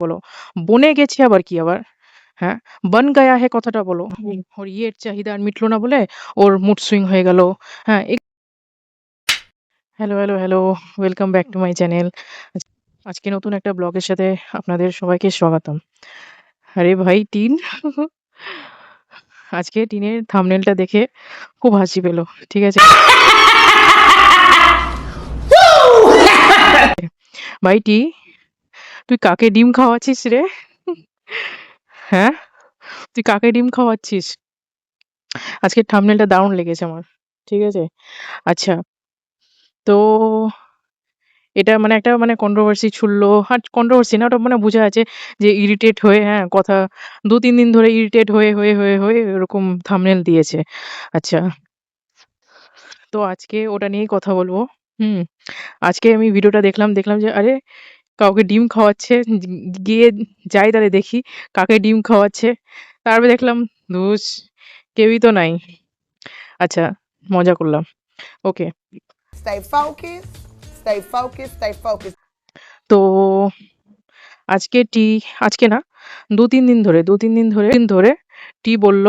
বলো, বনে গেছে আবার কি আবার? হ্যাঁ, বন গায়া হে কথাটা বলো। ওর ইয়ের চাহিদা আর মিটলো না বলে ওর মুড সুইং হয়ে গেল। হ্যাঁ, hello, hello, hello. Welcome back to my channel. আজকে নতুন একটা ব্লগের সাথে আপনাদের সবাইকে স্বাগতম। আরে ভাই টিন, আজকে টিনের থাম্বনেলটা দেখে খুব হাসি পেল। ঠিক আছে? ভাই টি, তুই কাকে ডিম খাওয়াচ্ছিস রে? হ্যাঁ? তুই কাকে ডিম খাওয়াচ্ছিস? আজকের থাম্বনেলটা দারুণ লেগেছে আমার। ঠিক আছে? আচ্ছা, তো এটা মানে একটা মানে কন্ট্রোভার্সি ছুড়লো। আর কন্ট্রোভার্সি না, ওটা মানে বোঝা যাচ্ছে যে ইরিটেট হয়ে, হ্যাঁ, কথা ২-৩ দিন ধরে ইরিটেট হয়ে এরকম থাম্বনেল দিয়েছে। আচ্ছা, তো আজকে ওটা নিয়েই কথা বলবো। হুম। আজকে আমি ভিডিওটা দেখলাম যে আরে কাউকে ডিম খাওয়াচ্ছে। গিয়ে যাই তাহলে দেখি কাকে ডিম খাওয়াচ্ছে। তারপরে দেখলাম ধুস, কেউই তো নাই। আচ্ছা, মজা করলাম। ওকে। Stay focused, stay focused, stay focused. তো আজকে না ২-৩ দিন ধরে টি বলল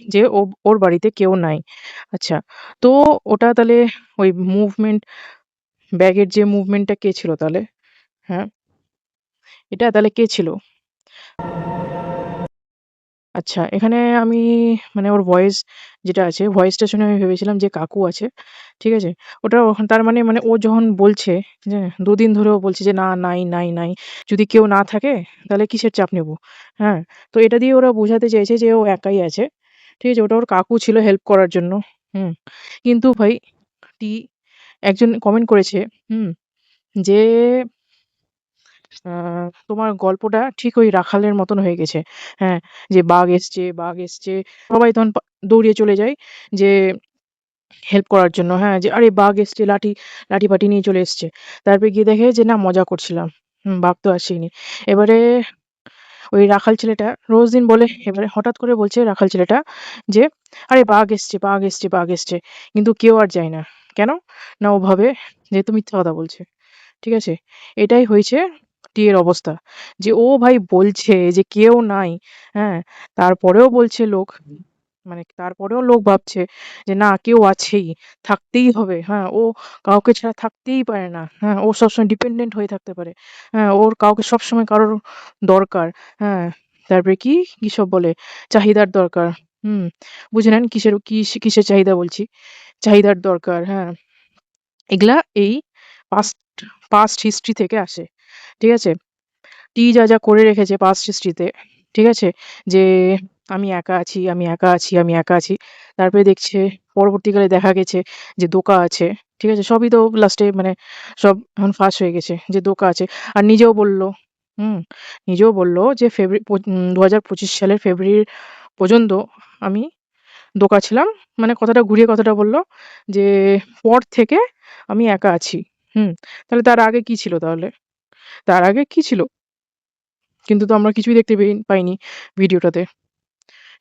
যে ওর বাড়িতে কেউ নাই। আচ্ছা, তো ওটা তাহলে ওই মুভমেন্ট, ব্যাগের যে মুভমেন্টটা কে ছিল তাহলে? হ্যাঁ, এটা তাহলে কে ছিল? আচ্ছা, এখানে আমি মানে ওর ভয়েস যেটা আছে, ভয়েসটা শুনে আমি ভেবেছিলাম যে কাকু আছে। ঠিক আছে? ওটা তার মানে ও যখন বলছে যে ২ দিন ধরে ও বলছে যে, "না, নাই। যদি কেউ না থাকে তাহলে কিসের চাপ নেব?" হ্যাঁ? তো এটা দিয়ে ওরা বোঝাতে চেয়েছে যে ও একাই আছে। ঠিক আছে? ওটা ওর কাকু ছিল হেল্প করার জন্য। হুম? কিন্তু ভাই টি একজন কমেন্ট করেছে, হুম? যে আ তোমার গল্পটা ঠিক ওই রাখালের মতন হয়ে গেছে। হ্যাঁ, যে বাঘ এসছে। সবাই তখন দৌড়িয়ে চলে যায় যে হেল্প করার জন্য। হ্যাঁ, যে আরে বাঘ এসছে, লাঠি-ফাঠি নিয়ে চলে এসছে। তারপরে গিয়ে দেখে যে না, মজা করছিলাম। বাঘ তো আসেইনি। এবারে ওই রাখাল ছেলেটা রোজ দিন বলে, এবারে হঠাৎ করে বলছে রাখাল ছেলেটা যে, "আরে বাঘ এসছে।" কিন্তু কেউ আর যায় না। কেন? না ও ভাবে যেহেতু মিথ্যা কথা বলছে। ঠিক আছে? এটাই হয়েছে টিয়ের অবস্থা। যে ও ভাই বলছে যে কেউ নাই, হ্যাঁ? তারপরেও বলছে লোক, মানে তারপরেও লোক ভাবছে যে না কেউ আছেই, থাকতেই হবে। হ্যাঁ? ও কাউকে ছাড়া থাকতেই পারে না। হ্যাঁ? ও সবসময় ডিপেন্ডেন্ট হয়ে থাকতে পারে। হ্যাঁ? ওর কাউকে সবসময় কারোর দরকার। হ্যাঁ? তারপরে কিসব বলে? চাহিদার দরকার। হুম? বুঝে নেন কিসের চাহিদা বলছি। চাহিদার দরকার, হ্যাঁ? এগুলা এই পাস্ট পাস্ট হিস্ট্রি থেকে আসে। ঠিক আছে? যা করে রেখেছে পাস্ট হিস্ট্রিতে, ঠিক আছে? যে আমি একা আছি। তারপরে দেখছে পরবর্তীকালে দেখা গেছে যে দোকা আছে। ঠিক আছে? সবই তো লাস্টে মানে সব এখন ফাঁস হয়ে গেছে যে দোকা আছে। আর হুম? নিজেও বলল যে ২০২৫ সালের ফেব্রুয়ারি পর্যন্ত আমি দোকা ছিলাম। মানে কথাটা ঘুরিয়ে কথাটা বলল যে পর থেকে আমি একা আছি। হুম? তাহলে তার আগে কি ছিল তাহলে? তার আগে কি ছিল? কিন্তু তো আমরা কিছুই দেখতে পাইনি ভিডিওটাতে।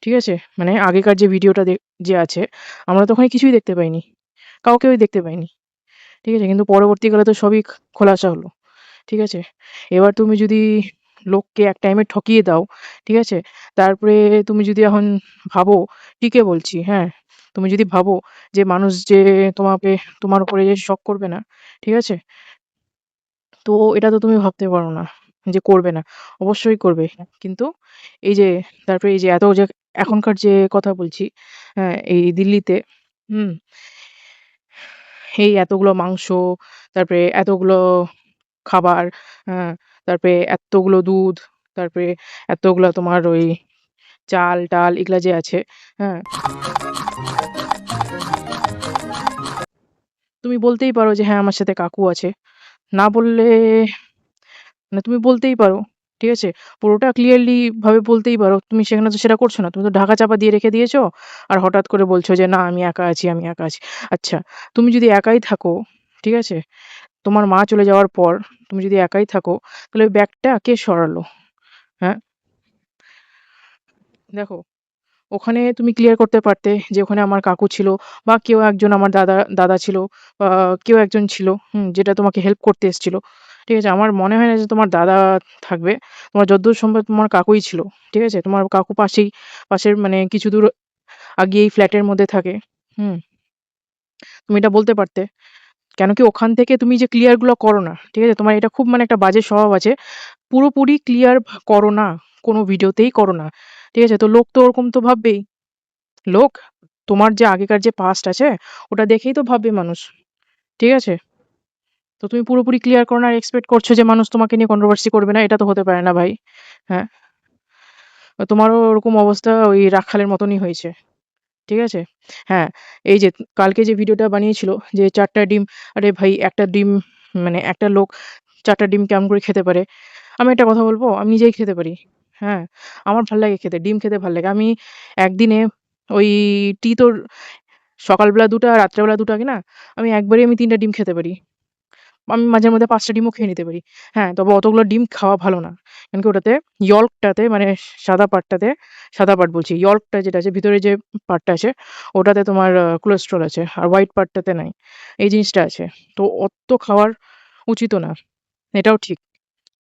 ঠিক আছে? মানে আগেকার যে ভিডিওটা যে আছে, আমরা তো ওখানে কিছুই দেখতে পাইনি। কাউকেই দেখতে পাইনি। ঠিক আছে? কিন্তু পরবর্তীকালে তো সবই খোলাসা হলো। ঠিক আছে? এবার তুমি যদি লোককে এক টাইমে ঠকিয়ে দাও, ঠিক আছে? তারপরে তুমি যদি এখন ভাবো, টিকে বলছি, হ্যাঁ? তুমি যদি ভাবো যে মানুষ যে তোমার উপরে যে শক করবে না, ঠিক আছে? তো এটা তো তুমি ভাবতে পারো না যে করবে না। অবশ্যই করবে। কিন্তু এই যে তারপরে এই যে এখনকার যে কথা বলছি, হ্যাঁ, এই দিল্লিতে, হুম? এই এতগুলো মাংস, তারপরে এতগুলো খাবার, হ্যাঁ? তারপরে এত্তগুলো দুধ, তারপরে এতগুলা তোমার ওই চাল-টাল এগুলা যে আছে, হ্যাঁ? তুমি বলতেই পারো যে হ্যাঁ, আমার সাথে কাকু আছে। না বললে মানে তুমি বলতেই পারো। ঠিক আছে? পুরোটা ক্লিয়ারলি ভাবে বলতেই পারো। তুমি সেখানে তো সেটা করছো না। তুমি তো ঢাকা চাপা দিয়ে রেখে দিয়েছো। আর হঠাৎ করে বলছো যে, "না আমি একা আছি।" আচ্ছা, তুমি যদি একাই থাকো, ঠিক আছে? তোমার মা চলে যাওয়ার পর তুমি যদি একাই থাকো, তাহলে ওই ব্যাগটা কে সরালো? হ্যাঁ? দেখো, ওখানে তুমি ক্লিয়ার করতে পারতে যে ওখানে আমার কাকু ছিল বা কেউ একজন আমার দাদা ছিল বা কেউ একজন ছিল, যেটা তোমাকে হেল্প করতে এসেছিল। ঠিক আছে? আমার মনে হয় না যে তোমার দাদা থাকবে। তোমার যতদূর সম্ভব তোমার কাকুই ছিল। ঠিক আছে? তোমার কাকু পাশের মানে কিছু দূর আগিয়েই ফ্ল্যাটের মধ্যে থাকে। হুম? তুমি এটা বলতে পারতে। কেন কি ওখান থেকে তুমি যে ক্লিয়ার গুলো করো না। ঠিক আছে? তোমার এটা খুব মানে একটা বাজে স্বভাব আছে। পুরোপুরি ক্লিয়ার করো না। কোনো ভিডিওতেই করো না। ঠিক আছে? তো লোক তো ওরকম তো ভাববেই। লোক তোমার যে আগেকার যে পাস্ট আছে ওটা দেখেই তো ভাববে মানুষ। ঠিক আছে? তো তুমি পুরোপুরি ক্লিয়ার করো না আর এক্সপেক্ট করছো যে মানুষ তোমাকে নিয়ে কন্ট্রোভার্সি করবে না। এটা তো হতে পারে না ভাই। হ্যাঁ? তোমারও ওরকম অবস্থা ওই রাখালের মতনই হয়েছে। ঠিক আছে? হ্যাঁ, এই যে কালকে যে ভিডিওটা বানিয়েছিল যে ৪ টা ডিম, আরে ভাই একটা ডিম মানে একটা লোক ৪ টা ডিম কেমন করে খেতে পারে? আমি একটা কথা বলবো, আমি নিজেই খেতে পারি। হ্যাঁ, আমার ভাল লাগে খেতে, ডিম খেতে ভাল লাগে। আমি একদিনে ওই তো সকালবেলা ২ টা, রাত্রেবেলা ২ টা কি না? আমি একবারেই ৩ টা ডিম খেতে পারি। আমি মাঝে মধ্যে ৫ টা ডিমও খেয়ে নিতে পারি। হ্যাঁ, তবে অতগুলো ডিম খাওয়া ভালো না। কারণ কি ওটাতে ইয়ল্কটাতে মানে সাদা পার্টটাতে, সাদা পার্ট বলছি, ইয়ল্কটা যেটা আছে ভিতরে যে পার্টটা আছে ওটাতে তোমার কোলেস্টেরল আছে। আর হোয়াইট পার্টটাতে নাই। এই জিনিসটা আছে। তো অত খাওয়ার উচিতও না। এটাও ঠিক।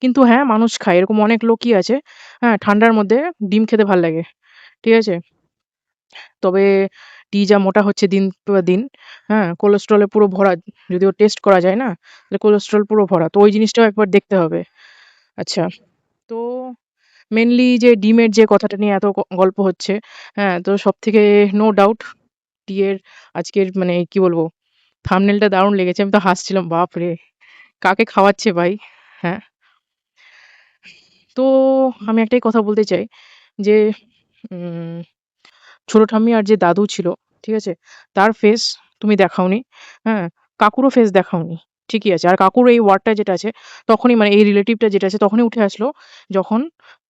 কিন্তু হ্যাঁ, মানুষ খায়। এরকম অনেক লোকই আছে, হ্যাঁ, ঠান্ডার মধ্যে ডিম খেতে ভাল লাগে। ঠিক আছে? তবে যা মোটা হচ্ছে দিন পর দিন, হ্যাঁ? কোলেস্টেরল এ পুরো ভরা। যদিও টেস্ট করা যায় না, তাহলে কোলেস্টেরল পুরো ভরা। তো ওই জিনিসটাও একবার দেখতে হবে। আচ্ছা, তো মেইনলি যে ডিমের যে কথাটা নিয়ে এত গল্প হচ্ছে, হ্যাঁ? তো সবথেকে নো ডাউট এর আজকের মানে কি বলবো? থাম্বনেইল টা দারুণ লেগেছে। আমি তো হাসছিলাম। বাপরে! কাকে খাওয়াচ্ছে ভাই? হ্যাঁ? তো আমি একটাই কথা বলতে চাই যে উম ছোট ঠাম্মি আর যে দাদু ছিল, ঠিক আছে? তার ফেস তুমি দেখাওনি, হ্যাঁ? কাকুরও ফেস দেখাওনি। ঠিকই আছে। আর কাকুর এই ওয়ার্ডটা যেটা আছে তখনই মানে এই রিলেটিভটা যেটা আছে তখনই উঠে আসলো যখন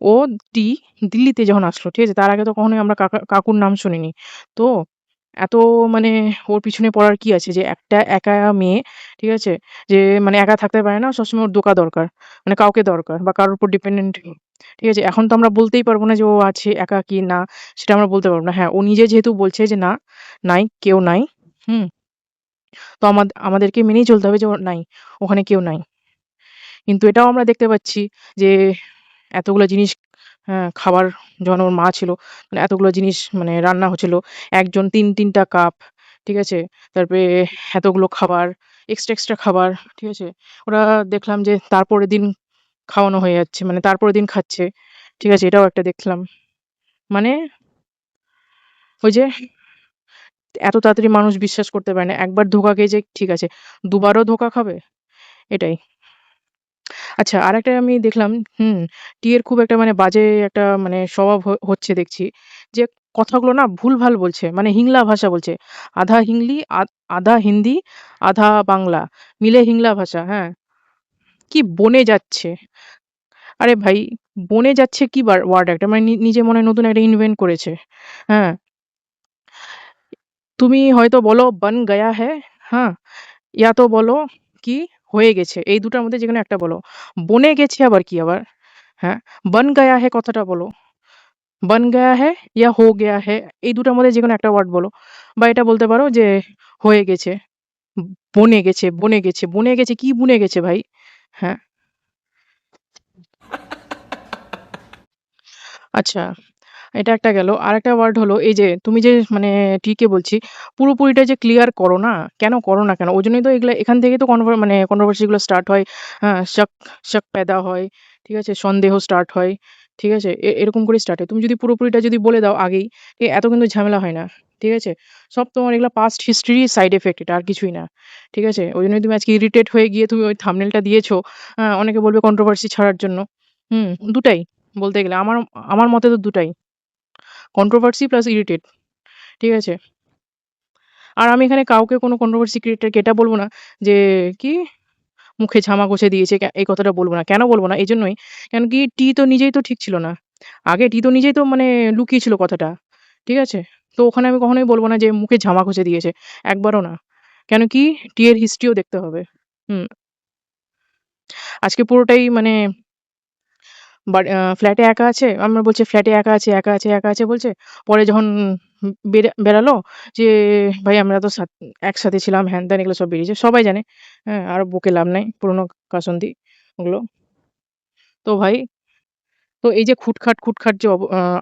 ও টি দিল্লিতে যখন আসলো, ঠিক আছে? তার আগে তো কখনোই আমরা কাকুর নাম শুনিনি। তো এত মানে ওর পিছনে পড়ার কি আছে? যে একটা একা মেয়ে, ঠিক আছে? যে মানে একা থাকতে পারে না, সবসময় ওর দরকার। মানে কাউকে দরকার বা কারোর উপর ডিপেন্ডেন্ট, ঠিক আছে? এখন তো আমরা বলতেই পারব না যে ও আছে একাকী না, সেটা আমরা বলতে পারব না। হ্যাঁ, ও নিজে যেহেতু বলছে যে না, নাই, কেউ নাই, হুম? তো আমাদেরকে মেনেই চলতে হবে যে ও নাই, ওখানে কেউ নাই। কিন্তু এটাও আমরা দেখতে পাচ্ছি যে এতগুলা জিনিস, হ্যাঁ, খাবার যখন ওর মা ছিল, মানে এতগুলো জিনিস মানে রান্না হচ্ছিল। একজন ৩ টা কাপ, ঠিক আছে? তারপরে এতগুলো খাবার, এক্সট্রা খাবার, ঠিক আছে? ওরা দেখলাম যে তারপরের দিন খাওয়ানো হয়ে যাচ্ছে। মানে তারপরের দিন খাচ্ছে। ঠিক আছে? এটাও একটা দেখলাম। মানে ওই যে এত তাড়াতাড়ি মানুষ বিশ্বাস করতে পারে না। একবার ধোঁকা খেয়েছে ঠিক আছে। দুবারও ধোঁকা খাবে? এটাই। আচ্ছা, আরেকটা আমি দেখলাম, হুম, এর খুব একটা মানে বাজে একটা মানে স্বভাব হচ্ছে দেখছি। যে কথাগুলো না ভুলভাল বলছে। মানে হিংলা ভাষা বলছে। আধা হিংলি, আধা হিন্দি, আধা বাংলা মিলে হিংলা ভাষা, হ্যাঁ? কি বনে যাচ্ছে। আরে ভাই, বনে যাচ্ছে কি ওয়ার্ড একটা মানে নিজে মনে হয় নতুন একটা ইনভেন্ট করেছে। হ্যাঁ? তুমি হয়তো বলো বন গয়া হ্যায়, হ্যাঁ? ইয়া তো বলো কি হয়ে গেছে। এই ২ টার মধ্যে যেকোনো একটা বলো। বনে গেছে আবার কি আবার? হ্যাঁ? বন গয়া হ্যায় কথাটা বলো। বন গয়া হ্যায় ইয়া হো গয়া হ্যায়, এই ২ টার মধ্যে যেকোনো একটা ওয়ার্ড বলো। বা এটা বলতে পারো যে হয়ে গেছে, বনে গেছে, বনে গেছে, বনে গেছে কি বুনে গেছে ভাই? হ্যাঁ? আচ্ছা, এটা একটা গেল। আরেকটা ওয়ার্ড হলো এই যে তুমি যে মানে কে বলছি, পুরোপুরিটা যে ক্লিয়ার করো না, কেন করো না কেন? ওইজন্যই তো এগুলা এখান থেকেই তো মানে কন্ট্রোভার্সি গুলো স্টার্ট হয়। হ্যাঁ, শক শক পেদা হয়। ঠিক আছে? সন্দেহ স্টার্ট হয়। ঠিক আছে? এরকম করেই স্টার্ট হয়। তুমি যদি পুরোপুরিটা যদি বলে দাও আগেই, এত কিন্তু ঝামেলা হয় না। ঠিক আছে? সব তোমার এগুলা পাস্ট হিস্ট্রির সাইড ইফেক্ট, এটা আর কিছুই না। ঠিক আছে? ওইজন্যই তুমি আজকে ইরিটেট হয়ে গিয়ে তুমি ওই থাম্বনেইলটা দিয়েছো। অনেকে বলবে কন্ট্রোভার্সি ছাড়ার জন্য। হুম, দুটাই বলতে গেলে। আমার আমার মতে তো দুটাই। Controversy plus irritate. ঠিক আছে? আর আমি এখানে কাউকে কোনো কন্ট্রোভার্সি ক্রিয়েটরকে এটা বলব না যে কি মুখে ঝামা ঘষে দিয়েছে, এই কথাটা বলব না। কেন বলব না? এজন্যই, কেন কি তো নিজেই তো ঠিক ছিল না। আগে তো নিজেই তো মানে লুকিয়ে ছিল কথাটা। ঠিক আছে? তো ওখানে আমি কখনোই বলব না যে মুখে ঝামা ঘষে দিয়েছে। একবারও না। কেন কি এর হিস্ট্রিও দেখতে হবে। হুম, আজকে পুরোটাই মানে ফ্ল্যাটে একা আছে। আমরা বলছি ফ্ল্যাটে একা আছে, একা আছে, একা আছে বলছে। পরে যখন বেরালো যে ভাই আমরা তো একসাথে ছিলাম হ্যান-ত্যান এগুলো সব বেরিয়েছে। সবাই জানে। হ্যাঁ? আর বকে লাভ নাই। পুরনো কাসুন্দি। ওগুলো। তো ভাই, তো এই যে খুটখাট যে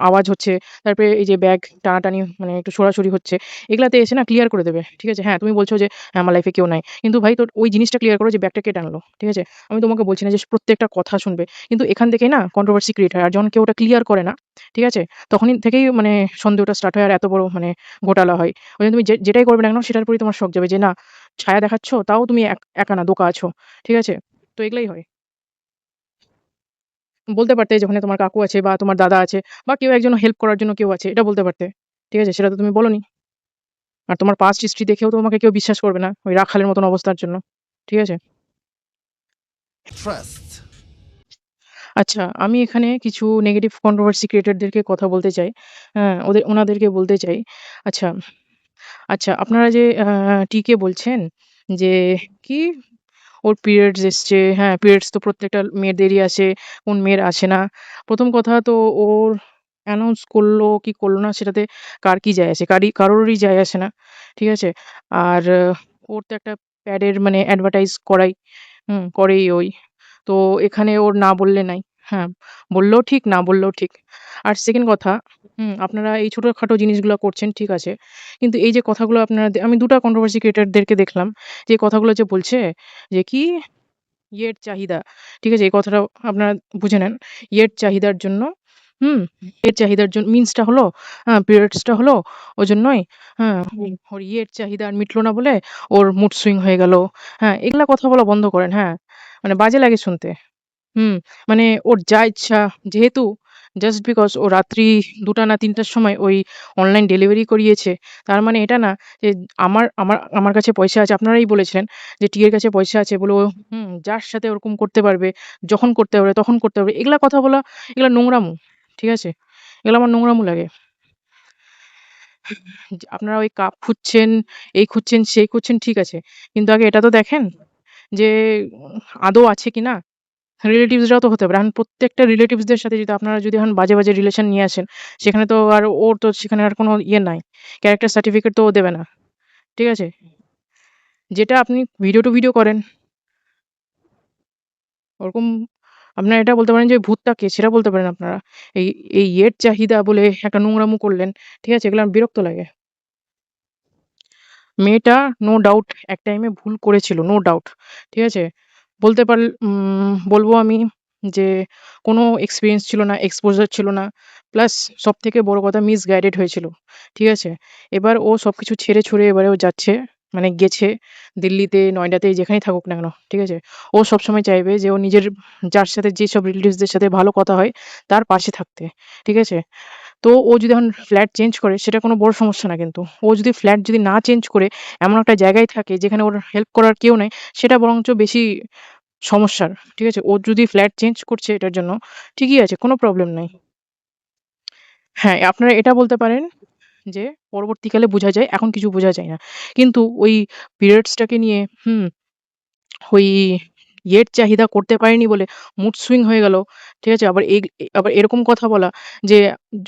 আওয়াজ হচ্ছে, তারপরে এই যে ব্যাগ টানাটানি মানে একটু সরাসরি হচ্ছে, এগুলাতে এসে না ক্লিয়ার করে দেবে। ঠিক আছে? হ্যাঁ, তুমি বলছো যে হ্যাঁ, আমার লাইফে কেউ নাই। কিন্তু ভাই তোর ওই জিনিসটা ক্লিয়ার করো যে ব্যাগটা কে টানলো। ঠিক আছে? আমি তোমাকে বলছি না যে প্রত্যেকটা কথা শুনবে। কিন্তু এখান থেকেই না কন্ট্রোভার্সি ক্রিয়েট হয়। আর যখন কেউ ওটা ক্লিয়ার করে না, ঠিক আছে? তখনই থেকেই মানে সন্দেহটা স্টার্ট হয় আর এত বড় মানে ঘোটালা হয়। ওই জন্য তুমি যেটাই করবে না কেন সেটার প্রতি তোমার শক যাবে যে না, ছায়া দেখাচ্ছ তাও তুমি একা না, দোকা আছো। ঠিক আছে? তো এগুলাই হয়। বলতে পারতে যে ওখানে তোমার কাকু আছে বা তোমার দাদা আছে বা কেউ একজন হেল্প করার জন্য কেউ আছে। এটা বলতে পারতে। ঠিক আছে? সেটা তো তুমি বলোনি। আর তোমার পাস্ট হিস্ট্রি দেখেও তোমাকে কেউ বিশ্বাস করবে না ওই রাখালের মতন অবস্থার জন্য। ঠিক আছে? Trust. আচ্ছা, আমি এখানে কিছু নেগেটিভ কন্ট্রোভার্সি ক্রিয়েটরদেরকে কথা বলতে চাই। হ্যাঁ, ওনাদেরকে বলতে চাই। আচ্ছা, আচ্ছা আপনারা যে টিকে বলছেন যে কি ওর পিরিয়ডস এসছে। হ্যাঁ, পিরিয়ডস তো প্রত্যেকটা মেয়েদেরই আসে। কোন মেয়ের আসে না? ১ম কথা তো ওর অ্যানাউন্স করলো কি করলো না সেটাতে কার কি যায় আসে? কারোরই যায় আসে না। ঠিক আছে? আর ওর তো একটা প্যাডের মানে অ্যাডভার্টাইজ করাই করেই ওই। তো এখানে ওর না বললে নাই। হ্যাঁ, বললেও ঠিক, না বললেও ঠিক। আর 2nd কথা, আপনারা এই ছোটখাটো জিনিসগুলা করছেন ঠিক আছে। কিন্তু এই যে কথাগুলো আপনারা আমি ২ টা কন্ট্রোভার্সি ক্রিয়েটরদেরকে দেখলাম যে কথাগুলো যে বলছে যে কি ইয়ের চাহিদা। ঠিক আছে? এই কথাটাও আপনারা বুঝে নেন। ইয়ের চাহিদার জন্য হুম? ইয়ের চাহিদার মিনসটা হলো পিরিয়ডসটা হলো ওজন্যই হ্যাঁ, ওর ইয়ের চাহিদা আর মিটলো না বলে ওর মুড সুইং হয়ে গেল। হ্যাঁ, এগুলা কথা বলা বন্ধ করেন, হ্যাঁ? মানে বাজে লাগে শুনতে। হুম, মানে ওর যা ইচ্ছা যেহেতু জাস্ট বিকজ ও রাত্রি ২টা না ৩টার সময় ওই অনলাইন ডেলিভারি করিয়েছে, তার মানে এটা না যে আমার কাছে পয়সা আছে। আপনারাই বলেছিলেন যে টিয়ের কাছে পয়সা আছে বলে ও যার সাথে ওরকম করতে পারবে, যখন করতে পারবে তখন করতে পারবে। এগুলা কথা বলা, এগুলা নোংরামো। ঠিক আছে? এগুলা আমার নোংরামো লাগে। যে আপনারা ওই কাপ খুঁজছেন, এই খুঁজছেন, সেই খুঁজছেন ঠিক আছে। কিন্তু আগে এটা তো দেখেন যে আদৌ আছে কিনা? রিলেটিভসরাও তো হতে পারে। এখন প্রত্যেকটা রিলেটিভসদের সাথে যদি আপনারা যদি এখন বাজে রিলেশন নিয়ে আসেন, সেখানে তো আর ওর তো সেখানে আর কোনো ইয়ে নাই। ক্যারেক্টার সার্টিফিকেট তো ও দেবে না। ঠিক আছে? যেটা আপনি ভিডিও টু ভিডিও করেন, ওরকম আপনারা এটা বলতে পারেন যে ভূতটা কে? সেটা বলতে পারেন আপনারা। এই এই ইয়ের চাহিদা বলে একটা নোংরামো করলেন। ঠিক আছে? এগুলো আমার বিরক্ত লাগে। মেয়েটা নো ডাউট এক টাইমে ভুল করেছিল, নো ডাউট। ঠিক আছে? বলবো আমি যে কোনো এক্সপেরিয়েন্স ছিল না, এক্সপোজার ছিল না। প্লাস সবথেকে বড় কথা মিসগাইডেড হয়েছিল। ঠিক আছে? এবার ও সবকিছু ছেড়ে ছুড়ে এবারে ও যাচ্ছে, মানে গেছে দিল্লিতে, নয়ডাতে যেখানেই থাকুক না কেন। ঠিক আছে? ও সবসময় চাইবে যে ও নিজের যার সাথে যেসব রিলেটিভসদের সাথে ভালো কথা হয় তার পাশে থাকতে। ঠিক আছে? তো ও যদি এখন ফ্ল্যাট চেঞ্জ করে সেটা কোনো বড় সমস্যা না কিন্তু। ও যদি ফ্ল্যাট যদি না চেঞ্জ করে এমন একটা জায়গায় থাকে যেখানে ওর হেল্প করার কেউ নাই, সেটা বরঞ্চ বেশি সমস্যার। ঠিক আছে? ও যদি ফ্ল্যাট চেঞ্জ করছে এটার জন্য, ঠিকই আছে, কোনো প্রবলেম নাই। হ্যাঁ, আপনারা এটা বলতে পারেন যে পরবর্তীকালে বোঝা যায়, এখন কিছু বোঝা যায় না। কিন্তু ওই পিরিয়ডসটাকে নিয়ে ওই ইয়ের চাহিদা করতে পারেনি বলে মুড সুইং হয়ে গেল। ঠিক আছে? আবার এরকম কথা বলা যে,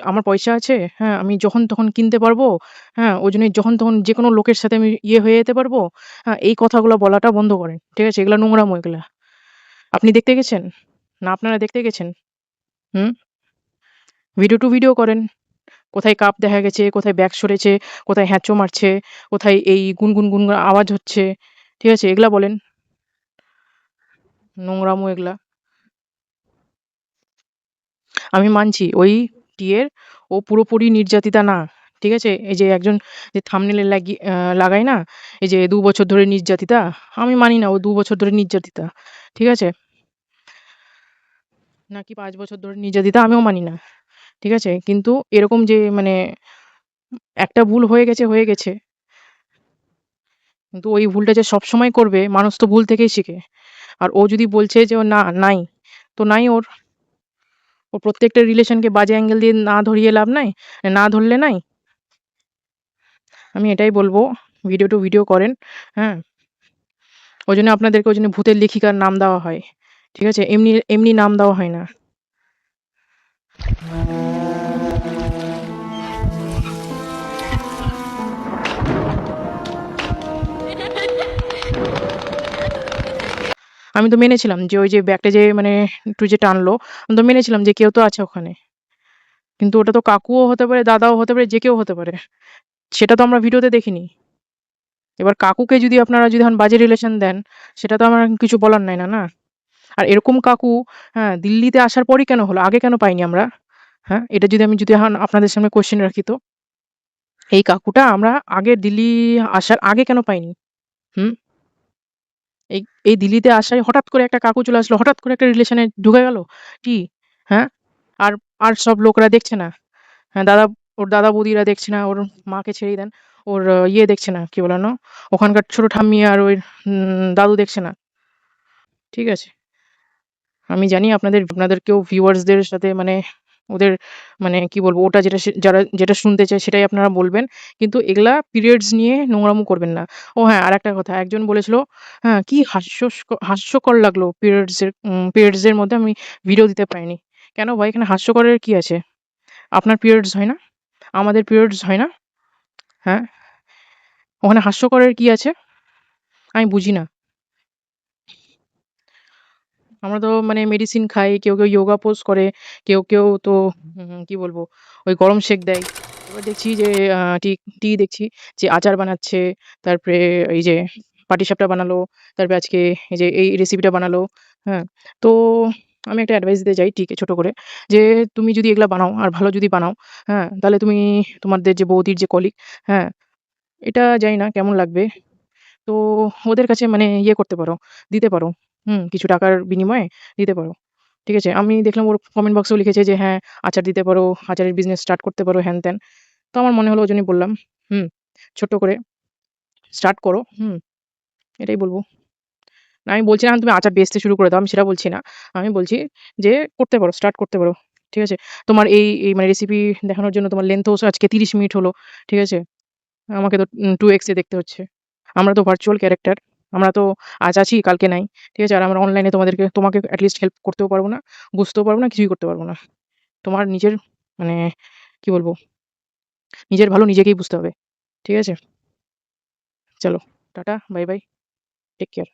"আমার পয়সা আছে, হ্যাঁ, আমি যখন তখন কিনতে পারবো, হ্যাঁ, ওজন্যই যখন তখন যেকোনো লোকের সাথে আমি ইয়ে হয়ে যেতে পারবো।" হ্যাঁ, এই কথাগুলা বলাটা বন্ধ করেন। ঠিক আছে? এগুলা নোংরামো এগুলা। আপনি দেখতে গেছেন? না আপনারা দেখতে গেছেন? হুম? ভিডিও টু ভিডিও করেন। কোথায় কাপ দেখা গেছে, কোথায় ব্যাগ সরেছে, কোথায় হ্যাঁচো মারছে, কোথায় এই গুনগুন আওয়াজ হচ্ছে। ঠিক আছে? এগুলা বলেন। নোংরামো এগুলা। আমি মানছি ওই টিয়ের ও পুরোপুরি নির্যাতিতা না। ঠিক আছে? এই যে একজন যে থাম্বনেল এ লাগায় না? এই যে ২ বছর ধরে নির্যাতিতা। আমি মানি না ও ২ বছর ধরে নির্যাতিতা। ঠিক আছে? নাকি ৫ বছর ধরে নির্যাতিতা আমিও মানি না। ঠিক আছে? কিন্তু এরকম যে মানে একটা ভুল হয়ে গেছে, হয়ে গেছে। কিন্তু ওই ভুলটা যে সবসময় করবে, মানুষ তো ভুল থেকেই শিখে। আর ও যদি বলছে যে ও না, নাই, তো নাই ওর। ও প্রত্যেকটা রিলেশনকে বাজে অ্যাঙ্গেল দিয়ে না ধরিয়ে লাভ নাই। না ধরলে নাই। আমি এটাই বলব, ভিডিও টু ভিডিও করেন, হ্যাঁ? ওজন্য আপনাদেরকে ওইজন্য ভূতের লেখিকার নাম দেওয়া হয়। ঠিক আছে? এমনি নাম দেওয়া হয় না। আমি তো মেনেছিলাম যে ওই যে ব্যাগটা যে মানে একটু যে টানলো, আমি তো মেনেছিলাম যে কেউ তো আছে ওখানে। কিন্তু ওটা তো কাকুও হতে পারে, দাদাও হতে পারে, যে কেউ হতে পারে। সেটা তো আমরা ভিডিওতে দেখিনি। এবার কাকুকে যদি আপনারা যদি এখন বাজে রিলেশন দেন, সেটা তো আমার কিছু বলার নাই না, না? আর এরকম কাকু, হ্যাঁ, দিল্লিতে আসার পরই কেন হলো? আগে কেন পাইনি আমরা? হ্যাঁ? এটা যদি আমি যদি এখন আপনাদের সামনে কোয়েশ্চেন রাখি তো? এই কাকুটা আমরা আগে দিল্লি আসার আগে কেন পাইনি? হুম? এই এই দিল্লিতে আসায় হঠাৎ করে একটা কাকু চলে আসলো, হঠাৎ করে একটা রিলেশনে ঢুকে গেল। কি? হ্যাঁ? আর আর সব লোকরা দেখছে না। হ্যাঁ, ওর দাদা বৌদিরা দেখছে না, ওর মাকে ছেড়েই দেন। ওর ইয়ে দেখছে না, কি বলে না? ওখানকার ছোট ঠাম্মি আর ওই দাদু দেখছে না। ঠিক আছে? আমি জানি আপনাদেরকেও ভিউয়ার্সদের সাথে মানে ওদের মানে কি বলবো? ওটা যেটা যারা যেটা শুনতে চায় সেটাই আপনারা বলবেন। কিন্তু এগুলা পিরিয়ডস নিয়ে নোংরামো করবেন না। ও হ্যাঁ, আরেকটা কথা। একজন বলেছিল, হ্যাঁ, কি হাস্যকর লাগলো পিরিয়ডস এর মধ্যে আমি ভিডিও দিতে পারিনি। কেন ভাই, এখানে হাস্যকরের কি আছে? আপনার পিরিয়ডস হয় না? আমাদের পিরিয়ডস হয় না? হ্যাঁ? ওখানে হাস্যকরের কি আছে? আমি বুঝি না। আমরা তো মানে মেডিসিন খাই, কেউ যোগা পোজ করে, কেউ তো কি বলবো? ওই গরম সেক দেয়। এবার দেখছি যে আ টি টি দেখছি যে আচার বানাচ্ছে, তারপরে এই যে পাটিসাপটা বানালো, তারপরে আজকে এই যে এই রেসিপিটা বানালো, হ্যাঁ? তো আমি একটা অ্যাডভাইস দিতে চাই টিকে ছোট করে যে, "তুমি যদি এগুলা বানাও আর ভালো যদি বানাও, হ্যাঁ? তাহলে তুমি তোমাদের যে বৌদির যে কলিগ, হ্যাঁ? এটা জানি না কেমন লাগবে। তো ওদের কাছে মানে ইয়ে করতে পারো, দিতে পারো। কিছু টাকার বিনিময়ে দিতে পারো। ঠিক আছে? আমি দেখলাম ওর কমেন্ট বক্সেও লিখেছে যে, "হ্যাঁ, আচার দিতে পারো, আচারের বিজনেস স্টার্ট করতে পারো" হ্যান-ত্যান। তো আমার মনে হলো ওজন্যই বললাম। হুম, ছোট্ট করে স্টার্ট করো। এটাই বলব। আমি বলছি না তুমি আচার বেচতে শুরু করে দাও, আমি সেটা বলছি না। আমি বলছি যে করতে পারো, স্টার্ট করতে পারো। ঠিক আছে? তোমার এই মানে রেসিপি দেখানোর জন্য তোমার লেন্থ ও আজকে ৩০ মিনিট হলো। ঠিক আছে? আমাকে তো 2x এ দেখতে হচ্ছে। আমরা তো ভার্চুয়াল ক্যারেক্টার। আমরা তো আজ আছি, কালকে নাই। ঠিক আছে? আর আমরা অনলাইনে তোমাকে এট লিস্ট হেল্প করতেও পারব না, বুঝতেও পারব না, কিছুই করতে পারব না। তোমার নিজের মানে কি বলবো? নিজের ভালো নিজেকেই বুঝতে হবে। ঠিক আছে? চলো ta-ta, bye, bye. Take care.